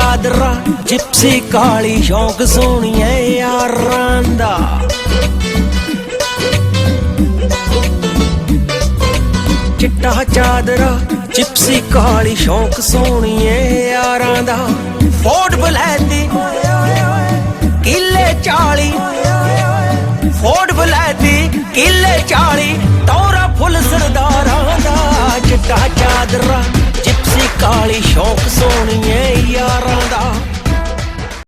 ਚਾਦਰਾ ਜਿਪਸੀ ਕਾਲੀ ਸ਼ੌਂਕ ਸੋਹਣੀਏ ਯਾਰਾਂ ਦਾ ਚਿੱਟਾ ਚਾਦਰਾ ਜਿਪਸੀ ਕਾਲੀ ਸ਼ੌਂਕ ਸੋਹਣੀਏ ਯਾਰਾਂ ਦਾ ਫੋਰਡ ਬਲੈਤੀ ਕਿੱਲੇ 40 ਫੋਰਡ ਬਲੈਤੀ ਕਿੱਲੇ 40 ਟੌਰਾ ਫੁੱਲ ਸਰਦਾਰਾਂ ਦਾ ਚਿੱਟਾ ਚਾਦਰਾ ਜਿਪਸੀ ਕਾਲੀ ਸ਼ੌਂਕ ਸੋਹਣੀਏ ਯਾਰਾਂ